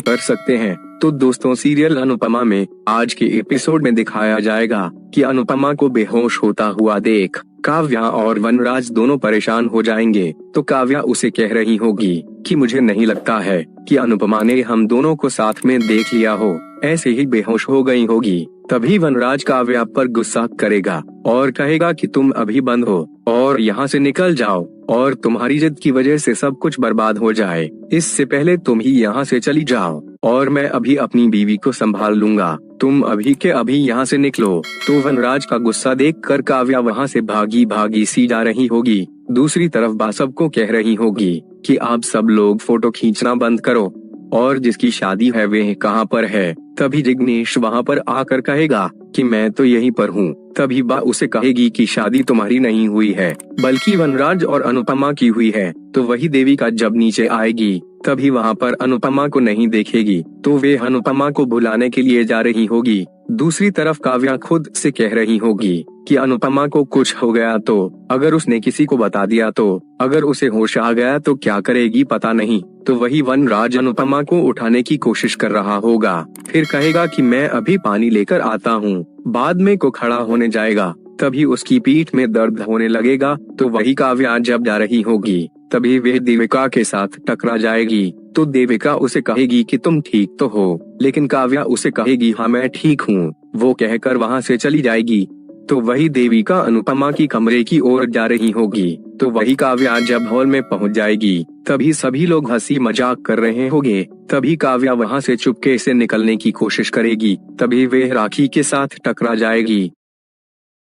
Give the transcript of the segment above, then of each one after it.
कर सकते हैं। तो दोस्तों, सीरियल अनुपमा में आज के एपिसोड में दिखाया जाएगा कि अनुपमा को बेहोश होता हुआ देख काव्या और वनराज दोनों परेशान हो जाएंगे। तो काव्या उसे कह रही होगी कि मुझे नहीं लगता है कि अनुपमा ने हम दोनों को साथ में देख लिया हो, ऐसे ही बेहोश हो गई होगी। तभी वनराज काव्या पर गुस्सा करेगा और कहेगा कि तुम अभी बंद हो और यहाँ से निकल जाओ और तुम्हारी जिद की वजह से सब कुछ बर्बाद हो जाए। इससे पहले तुम ही यहाँ से चली जाओ और मैं अभी अपनी बीवी को संभाल लूंगा। तुम अभी के अभी यहाँ से निकलो। तो वनराज का गुस्सा देखकर काव्या वहाँ से भागी भागी सी जा रही होगी। दूसरी तरफ बासव को कह रही होगी कि आप सब लोग फोटो खींचना बंद करो और जिसकी शादी है वह कहाँ पर है। तभी जिग्नेश वहाँ पर आकर कहेगा कि मैं तो यहीं पर हूँ। तभी बा उसे कहेगी कि शादी तुम्हारी नहीं हुई है बल्कि वनराज और अनुपमा की हुई है। तो वही देविका जब नीचे आएगी तभी वहाँ पर अनुपमा को नहीं देखेगी, तो वे अनुपमा को बुलाने के लिए जा रही होगी। दूसरी तरफ काव्या खुद से कह रही होगी कि अनुपमा को कुछ हो गया तो, अगर उसने किसी को बता दिया तो, अगर उसे होश आ गया तो क्या करेगी पता नहीं। तो वही वनराज अनुपमा को उठाने की कोशिश कर रहा होगा, फिर कहेगा कि मैं अभी पानी लेकर आता हूँ। बाद में को खड़ा होने जाएगा, तभी उसकी पीठ में दर्द होने लगेगा। तो वही काव्या जब जा रही होगी तभी वह देविका के साथ टकरा जाएगी। तो देविका उसे कहेगी कि तुम ठीक तो हो, लेकिन काव्या उसे कहेगी हाँ मैं ठीक हूँ। वो कहकर वहाँ से चली जाएगी। तो वही देविका अनुपमा की कमरे की ओर जा रही होगी। तो वही काव्या जब हॉल में पहुँच जाएगी तभी सभी लोग हंसी मजाक कर रहे होंगे। तभी काव्या वहाँ से चुपके से निकलने की कोशिश करेगी। तभी वह राखी के साथ टकरा जाएगी।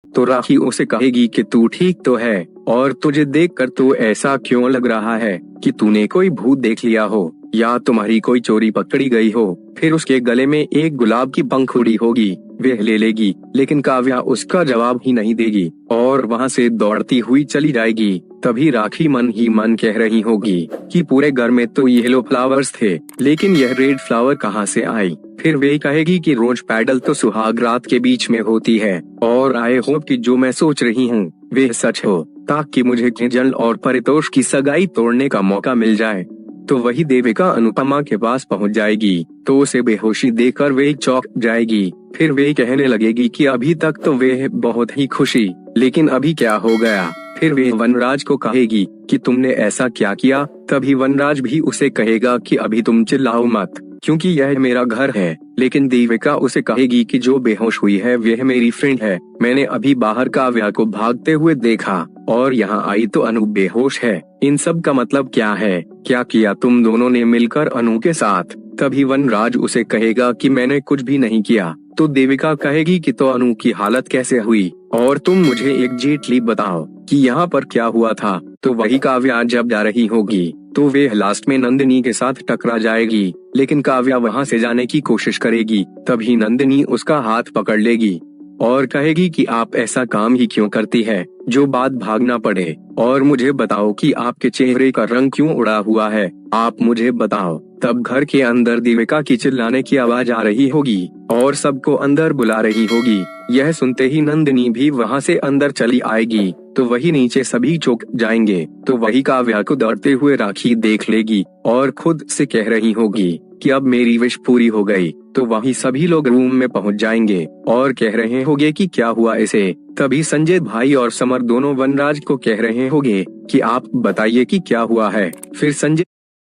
तो राखी उसे कहेगी कि तू ठीक तो है और तुझे देखकर तो ऐसा क्यों लग रहा है कि तूने कोई भूत देख लिया हो या तुम्हारी कोई चोरी पकड़ी गई हो। फिर उसके गले में एक गुलाब की पंखुड़ी होगी, वह ले लेगी, लेकिन काव्या उसका जवाब ही नहीं देगी और वहाँ से दौड़ती हुई चली जाएगी। तभी राखी मन ही मन कह रही होगी कि पूरे घर में तो येलो फ्लावर्स थे, लेकिन यह रेड फ्लावर कहाँ से आई। फिर वे कहेगी कि रोज पैडल तो सुहाग रात के बीच में होती है और आई होप कि जो मैं सोच रही हूँ वे सच हो, ताकि मुझे जल और परितोष की सगाई तोड़ने का मौका मिल जाए। तो वही देविका अनुपमा के पास पहुंच जाएगी। तो उसे बेहोशी देखकर वे चौंक जाएगी। फिर वे कहने लगेगी कि अभी तक तो वे बहुत ही खुशी, लेकिन अभी क्या हो गया। फिर वे वनराज को कहेगी कि तुमने ऐसा क्या किया। तभी वनराज भी उसे कहेगा कि अभी तुम चिल्लाओ मत, क्योंकि यह मेरा घर है। लेकिन देविका उसे कहेगी कि जो बेहोश हुई है वह मेरी फ्रेंड है। मैंने अभी बाहर काव्या को भागते हुए देखा और यहाँ आई तो अनु बेहोश है। इन सब का मतलब क्या है? क्या किया तुम दोनों ने मिलकर अनु के साथ? तभी वनराज उसे कहेगा कि मैंने कुछ भी नहीं किया। तो देविका कहेगी कि तो अनु की हालत कैसे हुई और तुम मुझे एग्जैक्टली बताओ कि यहाँ पर क्या हुआ था। तो वही काव्या जब जा रही होगी तो वे लास्ट में नंदिनी के साथ टकरा जाएगी, लेकिन काव्या वहाँ से जाने की कोशिश करेगी। तभी नंदिनी उसका हाथ पकड़ लेगी और कहेगी कि आप ऐसा काम ही क्यों करती है जो बात भागना पड़े, और मुझे बताओ कि आपके चेहरे का रंग क्यों उड़ा हुआ है, आप मुझे बताओ। तब घर के अंदर देविका की चिल्लाने की आवाज आ रही होगी और सबको अंदर बुला रही होगी। यह सुनते ही नंदिनी भी वहाँ से अंदर चली आएगी। तो वही नीचे सभी चौंक जाएंगे। तो वही काव्या को दौड़ते हुए राखी देख लेगी और खुद से कह रही होगी कि अब मेरी विश पूरी हो गई। तो वही सभी लोग रूम में पहुंच जाएंगे और कह रहे होंगे कि क्या हुआ इसे। तभी संजय भाई और समर दोनों वनराज को कह रहे होंगे कि आप बताइए कि क्या हुआ है। फिर संजय,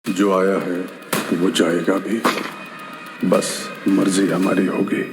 जो आया है वो जाएगा भी, बस मर्जी हमारी होगी।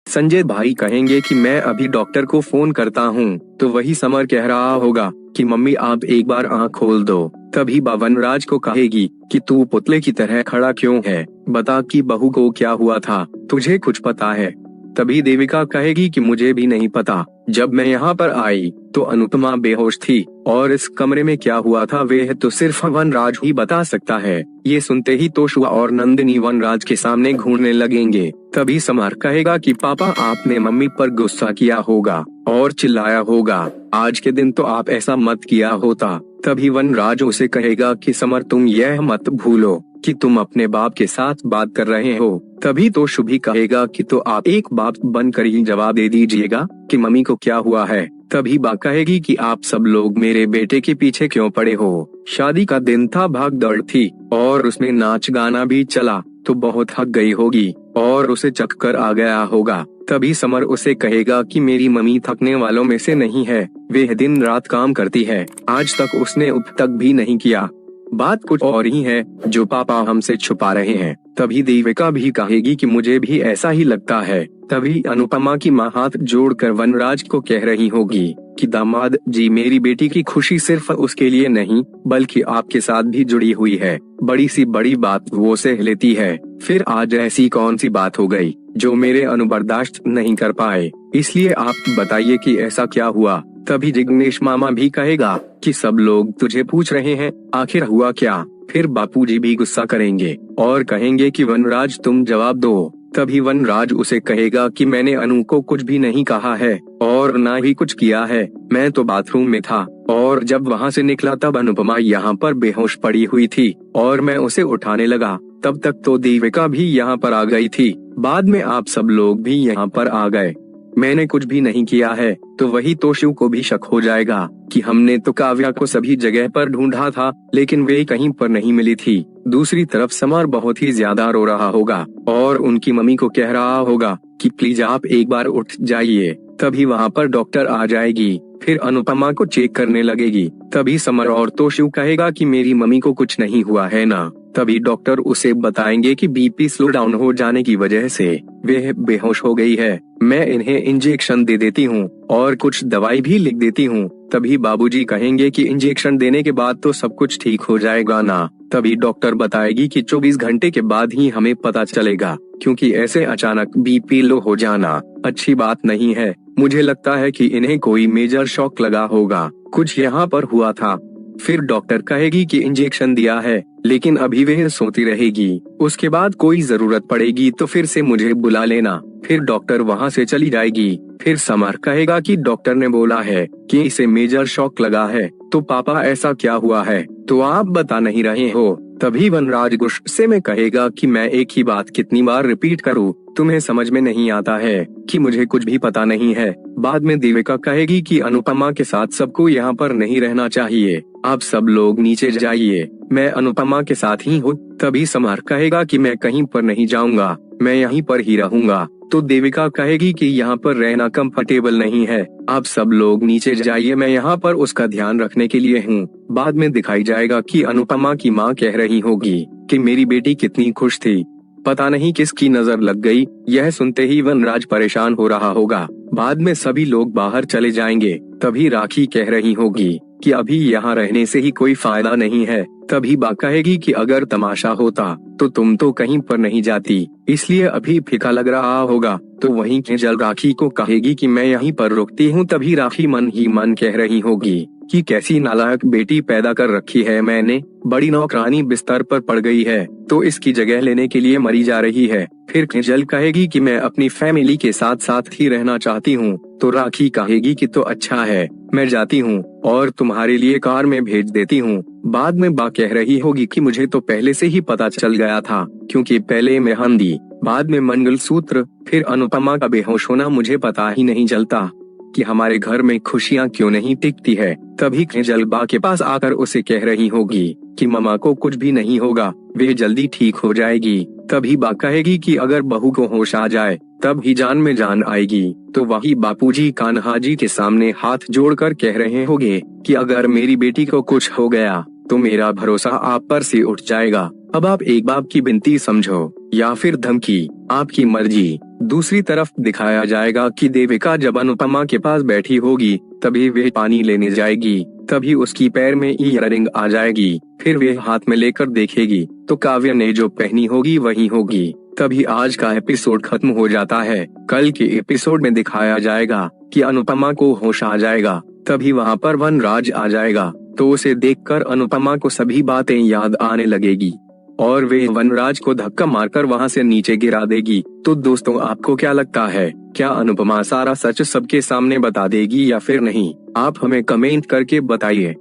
संजय भाई कहेंगे कि मैं अभी डॉक्टर को फोन करता हूँ। तो वही समर कह रहा होगा कि मम्मी आप एक बार आँख खोल दो। तभी वनराज को कहेगी कि तू पुतले की तरह खड़ा क्यों है, बता कि बहू को क्या हुआ था, तुझे कुछ पता है। तभी देविका कहेगी कि मुझे भी नहीं पता, जब मैं यहाँ पर आई तो अनुपमा बेहोश थी और इस कमरे में क्या हुआ था वह तो सिर्फ वनराज ही बता सकता है। ये सुनते ही तोशुआ और नंदिनी वनराज के सामने घूरने लगेंगे। तभी समर कहेगा कि पापा आपने मम्मी पर गुस्सा किया होगा और चिल्लाया होगा, आज के दिन तो आप ऐसा मत किया होता। तभी वनराज उसे कहेगा कि समर तुम यह मत भूलो कि तुम अपने बाप के साथ बात कर रहे हो। तभी तो शुभी कहेगा कि तो आप एक बाप बनकर ही जवाब दे दीजिएगा कि मम्मी को क्या हुआ है। तभी बा कहेगी कि आप सब लोग मेरे बेटे के पीछे क्यों पड़े हो। शादी का दिन था, भाग दौड़ थी और उसमें नाच गाना भी चला, तो बहुत थक गई होगी और उसे चक्कर आ गया होगा। तभी समर उसे कहेगा कि मेरी मम्मी थकने वालों में से नहीं है, वे दिन रात काम करती है, आज तक उसने उठ तक भी नहीं किया। बात कुछ और ही है जो पापा हमसे छुपा रहे हैं। तभी देविका भी कहेगी कि मुझे भी ऐसा ही लगता है। तभी अनुपमा की माँ हाथ जोड़कर वनराज को कह रही होगी कि दामाद जी, मेरी बेटी की खुशी सिर्फ उसके लिए नहीं बल्कि आपके साथ भी जुड़ी हुई है। बड़ी सी बड़ी बात वो सह लेती है, फिर आज ऐसी कौन सी बात हो गई जो मेरे अनु बर्दाश्त नहीं कर पाए, इसलिए आप बताइए कि ऐसा क्या हुआ। तभी जिग्नेश मामा भी कहेगा कि सब लोग तुझे पूछ रहे हैं आखिर हुआ क्या। फिर बापूजी भी गुस्सा करेंगे और कहेंगे कि वनराज तुम जवाब दो। तभी वनराज उसे कहेगा कि मैंने अनु को कुछ भी नहीं कहा है और ना ही कुछ किया है, मैं तो बाथरूम में था और जब वहाँ से निकला तब अनुपमा यहाँ पर बेहोश पड़ी हुई थी और मैं उसे उठाने लगा, तब तक तो देविका भी यहाँ पर आ गई थी। बाद में आप सब लोग भी यहाँ पर आ गए, मैंने कुछ भी नहीं किया है। तो वही तो शिव को भी शक हो जाएगा कि हमने तो काव्या को सभी जगह पर ढूंढा था लेकिन वे कहीं पर नहीं मिली थी। दूसरी तरफ समर बहुत ही ज्यादा रो रहा होगा और उनकी मम्मी को कह रहा होगा कि प्लीज आप एक बार उठ जाइए। तभी वहाँ पर डॉक्टर आ जाएगी, फिर अनुपमा को चेक करने लगेगी। तभी समर और तो शिव कहेगा कि मेरी मम्मी को कुछ नहीं हुआ है ना। तभी डॉक्टर उसे बताएंगे कि बीपी स्लो डाउन हो जाने की वजह से वे बेहोश हो गई है, मैं इन्हें इंजेक्शन दे देती हूँ और कुछ दवाई भी लिख देती हूँ। तभी बाबूजी कहेंगे कि इंजेक्शन देने के बाद तो सब कुछ ठीक हो जाएगा ना। तभी डॉक्टर बताएगी कि 24 घंटे के बाद ही हमें पता चलेगा, क्योंकि ऐसे अचानक बीपी लो हो जाना अच्छी बात नहीं है। मुझे लगता है कि इन्हें कोई मेजर शॉक लगा होगा, कुछ यहाँ पर हुआ था। फिर डॉक्टर कहेगी कि इंजेक्शन दिया है लेकिन अभी वह सोती रहेगी, उसके बाद कोई जरूरत पड़ेगी तो फिर से मुझे बुला लेना। फिर डॉक्टर वहाँ से चली जाएगी। फिर समर कहेगा कि डॉक्टर ने बोला है कि इसे मेजर शॉक लगा है, तो पापा ऐसा क्या हुआ है तो आप बता नहीं रहे हो। तभी वनराज गुस्से में कहेगा कि मैं एक ही बात कितनी बार रिपीट करूं, तुम्हें समझ में नहीं आता है कि मुझे कुछ भी पता नहीं है। बाद में देविका कहेगी कि अनुपमा के साथ सबको यहाँ पर नहीं रहना चाहिए, आप सब लोग नीचे जाइए, मैं अनुपमा के साथ ही हूँ। तभी समर कहेगा कि मैं कहीं पर नहीं जाऊंगा, मैं यहीं पर ही रहूंगा। तो देविका कहेगी कि यहाँ पर रहना कंफर्टेबल नहीं है, आप सब लोग नीचे जाइए, मैं यहाँ पर उसका ध्यान रखने के लिए हूँ। बाद में दिखाई जाएगा कि अनुपमा की माँ कह रही होगी कि मेरी बेटी कितनी खुश थी, पता नहीं किसकी नजर लग गई। यह सुनते ही वनराज परेशान हो रहा होगा। बाद में सभी लोग बाहर चले जाएंगे। तभी राखी कह रही होगी कि अभी यहाँ रहने से ही कोई फायदा नहीं है। तभी बा कहेगी कि अगर तमाशा होता तो तुम तो कहीं पर नहीं जाती, इसलिए अभी फीका लग रहा होगा। तो वहीं केजल राखी को कहेगी कि मैं यहीं पर रुकती हूँ। तभी राखी मन ही मन कह रही होगी कि कैसी नालायक बेटी पैदा कर रखी है मैंने, बड़ी नौकरानी बिस्तर पर पड़ गई है तो इसकी जगह लेने के लिए मरी जा रही है। फिर केजल कहेगी कि मैं अपनी फैमिली के साथ साथ ही रहना चाहती हूँ। तो राखी कहेगी कि तो अच्छा है, मैं जाती हूँ और तुम्हारे लिए कार में भेज देती हूँ। बाद में बा कह रही होगी कि मुझे तो पहले से ही पता चल गया था, क्योंकि पहले मेहंदी, बाद में मंगलसूत्र, फिर अनुपमा का बेहोश होना, मुझे पता ही नहीं चलता कि हमारे घर में खुशियाँ क्यों नहीं टिकती है। तभी केजल बा के पास आकर उसे कह रही होगी कि मम्मा को कुछ भी नहीं होगा, वे जल्दी ठीक हो जाएगी। तभी बा कहेगी कि अगर बहू को होश आ जाए तब ही जान में जान आएगी। तो वही बापूजी कान्हा जी के सामने हाथ जोड़कर कह रहे होंगे कि अगर मेरी बेटी को कुछ हो गया तो मेरा भरोसा आप पर से उठ जाएगा। अब आप एक बाप की विनती समझो या फिर धमकी, आपकी मर्जी। दूसरी तरफ दिखाया जाएगा कि देविका जब अनुपमा के पास बैठी होगी तभी वे पानी लेने जाएगी। तभी उसकी पैर में ईयररिंग आ जाएगी। फिर वे हाथ में लेकर देखेगी तो काव्या ने जो पहनी होगी वही होगी। तभी आज का एपिसोड खत्म हो जाता है। कल के एपिसोड में दिखाया जाएगा कि अनुपमा को होश आ जाएगा। तभी वहाँ पर वनराज आ जाएगा तो उसे देखकर अनुपमा को सभी बातें याद आने लगेगी और वे वनराज को धक्का मारकर वहाँ से नीचे गिरा देगी। तो दोस्तों, आपको क्या लगता है, क्या अनुपमा सारा सच सबके सामने बता देगी या फिर नहीं? आप हमें कमेंट करके बताइए।